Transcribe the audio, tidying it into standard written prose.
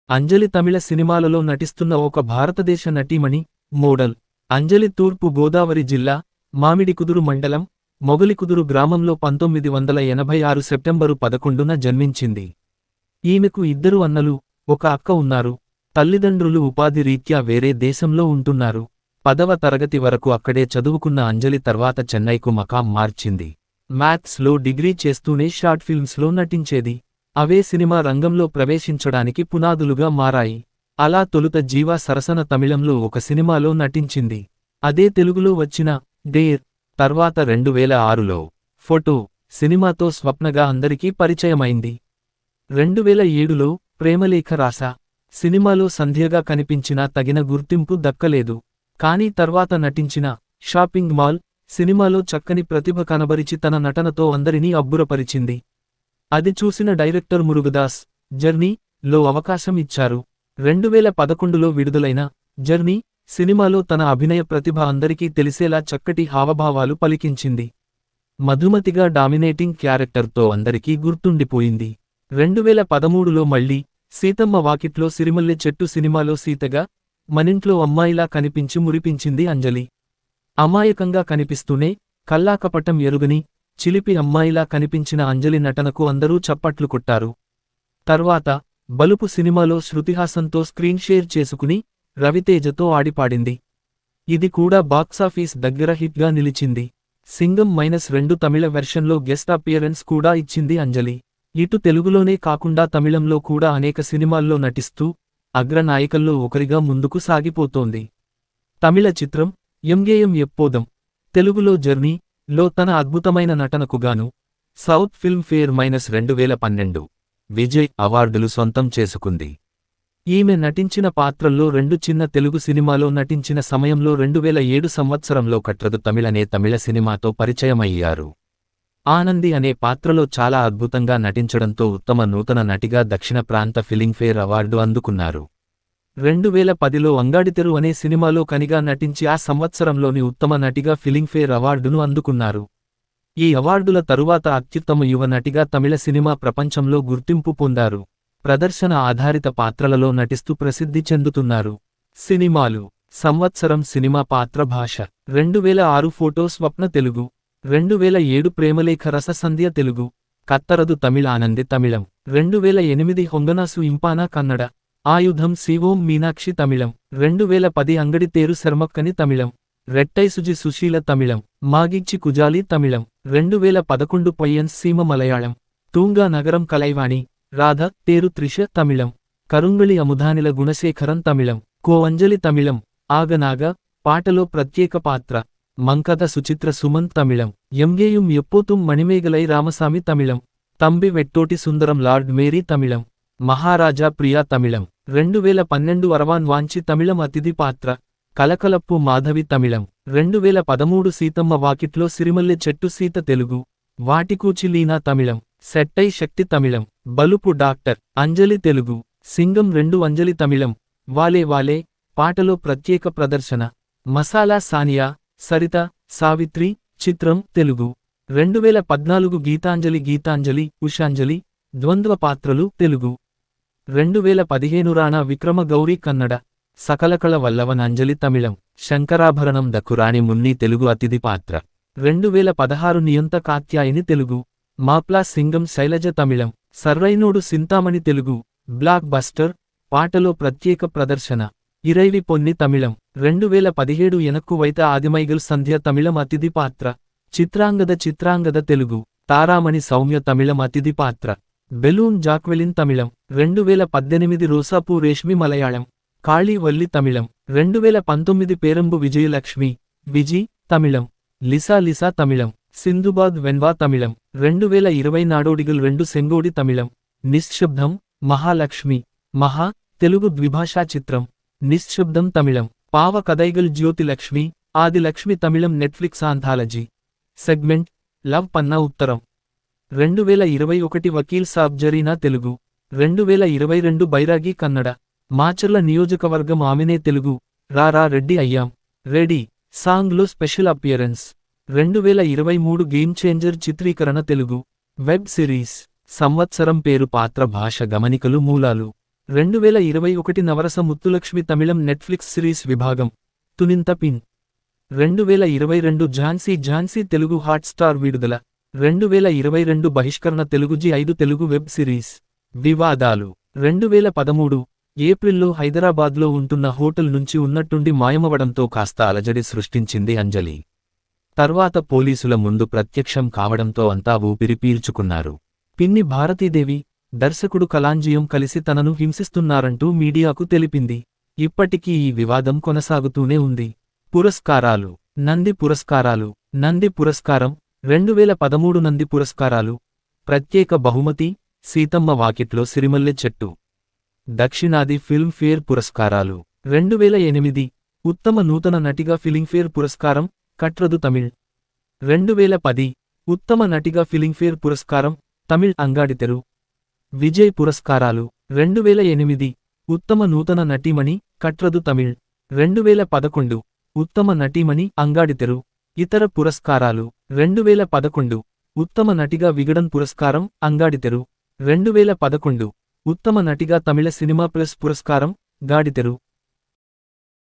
అంజలి తమిళ సినిమాలలో నటిస్తున్న ఒక భారతదేశ నటీమణి, మోడల్. అంజలి తూర్పు గోదావరి జిల్లా, మామిడికుదురు మండలం, మొగలికుదురు గ్రామంలో 1986 సెప్టెంబరు 11న జన్మించింది. ఈమెకు 2 అన్నలు, ఒక అక్క ఉన్నారు. తల్లిదండ్రులు ఉపాధి రీత్యా వేరే దేశంలో ఉంటున్నారు. 10వ తరగతి వరకు అక్కడే చదువుకున్న అంజలి తర్వాత చెన్నైకు మకాం మార్చింది. మ్యాథ్స్లో డిగ్రీ చేస్తూనే షార్ట్ ఫిల్మ్స్లో నటించేది. అవే సినిమా రంగంలో ప్రవేశించడానికి పునాదులుగా మారాయి. అలా తొలుత జీవా సరసన తమిళంలో ఒక సినిమాలో నటించింది. అదే తెలుగులో వచ్చిన డేర్. తర్వాత 2006లో ఫోటో సినిమాతో స్వప్నగా అందరికీ పరిచయమైంది. 2007లో ప్రేమలేఖ రాసా సినిమాలో సంధ్యగా కనిపించినా తగిన గుర్తింపు దక్కలేదు. కానీ తర్వాత నటించిన షాపింగ్ మాల్ సినిమాలో చక్కని ప్రతిభ కనబరిచి తన నటనతో అందరినీ అబ్బురపరిచింది. అది చూసిన డైరెక్టర్ మురుగదాస్ జర్నీ లో అవకాశం ఇచ్చారు. 2011లో విడుదలైన జర్నీ సినిమాలో తన అభినయ ప్రతిభ అందరికీ తెలిసేలా చక్కటి హావభావాలు పలికించింది. మధుమతిగా డామినేటింగ్ క్యారెక్టర్తో అందరికీ గుర్తుండిపోయింది. 2013లో మళ్లీ సీతమ్మ వాకిట్లో సిరిమల్లె చెట్టు సినిమాలో సీతగా, మనింట్లో అమ్మాయిలా కనిపించి మురిపించింది అంజలి. అమాయకంగా కనిపిస్తూనే కల్లాకపటం ఎరుగని చిలిపి అమ్మాయిలా కనిపించిన అంజలి నటనకు అందరూ చప్పట్లు కొట్టారు. తర్వాత బలుపు సినిమాలో శృతిహాసన్తో స్క్రీన్ షేర్ చేసుకుని రవితేజతో ఆడిపాడింది. ఇది కూడా బాక్సాఫీస్ దగ్గర హిట్గా నిలిచింది. సింగం -2 తమిళ వెర్షన్లో గెస్ట్ అపియరెన్స్ కూడా ఇచ్చింది అంజలి. ఇటు తెలుగులోనే కాకుండా తమిళంలో కూడా అనేక సినిమాల్లో నటిస్తూ అగ్రనాయికల్లో ఒకరిగా ముందుకు సాగిపోతోంది. తమిళ చిత్రం ఎంగేయం ఎప్పోదం, తెలుగులో జర్నీ లో తన అద్భుతమైన నటనకుగాను సౌత్ ఫిల్మ్ ఫేర్ -2012 విజయ్ అవార్డులు సొంతం చేసుకుంది. ఈమె నటించిన పాత్రల్లో 2 చిన్న తెలుగు సినిమాలో నటించిన సమయంలో 2007 సంవత్సరంలో కట్రదు తమిళ్ అనే తమిళ సినిమాతో పరిచయమయ్యారు. ఆనంది అనే పాత్రలో చాలా అద్భుతంగా నటించడంతో ఉత్తమ నూతన నటిగా దక్షిణ ప్రాంత ఫిలింఫేర్ అవార్డు అందుకున్నారు. 2010లో అంగాడితెరు అనే సినిమాలో కనిగా నటించి ఆ సంవత్సరంలోని ఉత్తమ నటిగా ఫిలింఫేర్ అవార్డును అందుకున్నారు. ఈ అవార్డుల తరువాత అత్యుత్తమ యువ నటిగా తమిళ సినిమా ప్రపంచంలో గుర్తింపు పొందారు. ప్రదర్శన ఆధారిత పాత్రలలో నటిస్తూ ప్రసిద్ధి చెందుతున్నారు. సినిమాలు సంవత్సరం సినిమా పాత్ర భాష 2006 ఫోటో స్వప్న తెలుగు, 2007 ప్రేమలేఖ రససంధ్య తెలుగు, కత్తరదు తమిళ ఆనంది తమిళం, 2008 హొంగనాసు ఇంపానా కన్నడ, ఆయుధం సివోం మీనాక్షి తమిళం, 2010 అంగడి తేరు శర్మక్కని తమిళం, రెట్టైసుజి సుశీల తమిళం, మాగిచ్చి కుజాలి తమిళం, 2011 పొయ్యన్ సీమ మలయాళం, తూంగా నగరం కలైవాణి, రాధ తేరు త్రిష తమిళం, కరుంగళి అముధానిల గుణశేఖరన్ తమిళం, కోవంజలి తమిళం, ఆగనాగ పాటలో ప్రత్యేక పాత్ర, మంకథ సుచిత్ర సుమన్ తమిళం, ఎంగేయుం ఎప్పోతుం మణిమేగలై రామసామి తమిళం, తంబి వెట్టోటి సుందరం లార్డ్ మేరీ తమిళం, మహారాజా ప్రియా తమిళం, 2012 అరవాన్ వాంచి తమిళం అతిథి పాత్ర, కలకలప్పు మాధవి తమిళం, 2013 సీతమ్మ వాకిట్లో సిరిమల్లె చెట్టు సీత తెలుగు, వాటికూచి లీనా తమిళం, సెట్టై శక్తి తమిళం, బలుపు డాక్టర్ అంజలి తెలుగు, సింగం 2 అంజలి తమిళం, వాలే వాలే పాటలో ప్రత్యేక ప్రదర్శన, మసాలా సానియా సరిత సావిత్రి చిత్రం తెలుగు, 2014 గీతాంజలి ఉషాంజలి ద్వంద్వ పాత్రలు తెలుగు, 2015 రాణా విక్రమ గౌరీ కన్నడ, సకలకళ వల్లవన్ అంజలి తమిళం, శంకరాభరణం దక్కురాణి మున్ని తెలుగు అతిథి పాత్ర, 2016 నియంత కాత్యాయిని తెలుగు, మాప్లా సింగం శైలజ తమిళం, సర్రైనోడు సింతామణి తెలుగు, బ్లాక్ బస్టర్ పాటలో ప్రత్యేక ప్రదర్శన, ఇరైవి పొన్ని తమిళం, 2017 ఎనక్కు వైత ఆదిమైగల్ సంధ్య తమిళం అతిథి పాత్ర, చిత్రాంగద తెలుగు, తారామణి సౌమ్య తమిళం అతిథి పాత్ర, బెలూన్ జాక్వెలిన్ తమిళం, 2018 రోసాపూ రేష్మి మలయాళం, కాళీ వల్లి తమిళం, 2019 పేరంబు విజయలక్ష్మి విజి తమిళం, లిసా తమిళం, సింధుబాద్ వెన్వా తమిళం, 2020 నాడోడిగల్ 2 సెంగోడి తమిళం, నిశ్శబ్దం మహాలక్ష్మి మహా తెలుగు ద్విభాషా చిత్రం, నిశ్శబ్దం తమిళం, పావ కదైగల్ జ్యోతిలక్ష్మి ఆదిలక్ష్మి తమిళం నెట్ఫ్లిక్స్ ఆంథాలజీ సెగ్మెంట్ లవ్ పన్నా ఉత్తరం, 2021 వకీల్ సాబ్ జరీనా తెలుగు, 2022 బైరాగి కన్నడ, మాచర్ల నియోజకవర్గం ఆమెనే తెలుగు, రారా రెడ్డి అయ్యాం రెడీ సాంగ్లో స్పెషల్ అపియరెన్స్, 2023 గేమ్ చేంజర్ చిత్రీకరణ తెలుగు, వెబ్ సిరీస్, సంవత్సరం పేరు పాత్ర భాష గమనికలు మూలాలు, 2021 నవరస ముత్తులక్ష్మి తమిళం నెట్ఫ్లిక్స్ సిరీస్ విభాగం తునింత పిన్ 2022 ఝాన్సీ ఝాన్సీ తెలుగు హాట్స్టార్ విడుదల 2022 బహిష్కరణ Telugu G5 Telugu web series వివాదాలు 2013 ఏప్రిల్లో హైదరాబాద్లో ఉంటున్న హోటల్ నుంచి ఉన్నట్టుండి మాయమవడంతో కాస్త అలజడి సృష్టించింది అంజలి. తర్వాత పోలీసుల ముందు ప్రత్యక్షం కావడంతో అంతా ఊపిరి పీల్చుకున్నారు. పిన్ని భారతీదేవి, దర్శకుడు కలాంజియం కలిసి తనను హింసిస్తున్నారంటూ మీడియాకు తెలిపింది. ఇప్పటికీ ఈ వివాదం కొనసాగుతూనే ఉంది. పురస్కారాలు నంది పురస్కారాలు నంది పురస్కారం 2013 నంది పురస్కారాలు ప్రత్యేక బహుమతి సీతమ్మ వాకిట్లో సిరిమల్లె చెట్టు. దక్షిణాది ఫిల్మ్ ఫేర్ పురస్కారాలు 2008 ఉత్తమ నూతన నటిగా ఫిలింఫేర్ పురస్కారం కట్రదు తమిళ్. 2010 ఉత్తమ నటిగా ఫిలింఫేర్ పురస్కారం తమిళ్ అంగాడితెరు. విజయ్ పురస్కారాలు 2008 ఉత్తమ నూతన నటీమణి కట్రదు తమిళ్. 2011 ఉత్తమ నటీమణి అంగాడితెరు. ఇతర పురస్కారాలు 2011 ఉత్తమ నటిగా విగడన్ పురస్కారం అంగాడితెరు. 2011 ఉత్తమ నటిగా తమిళ సినిమా ప్రెస్ పురస్కారం గాడితెరు.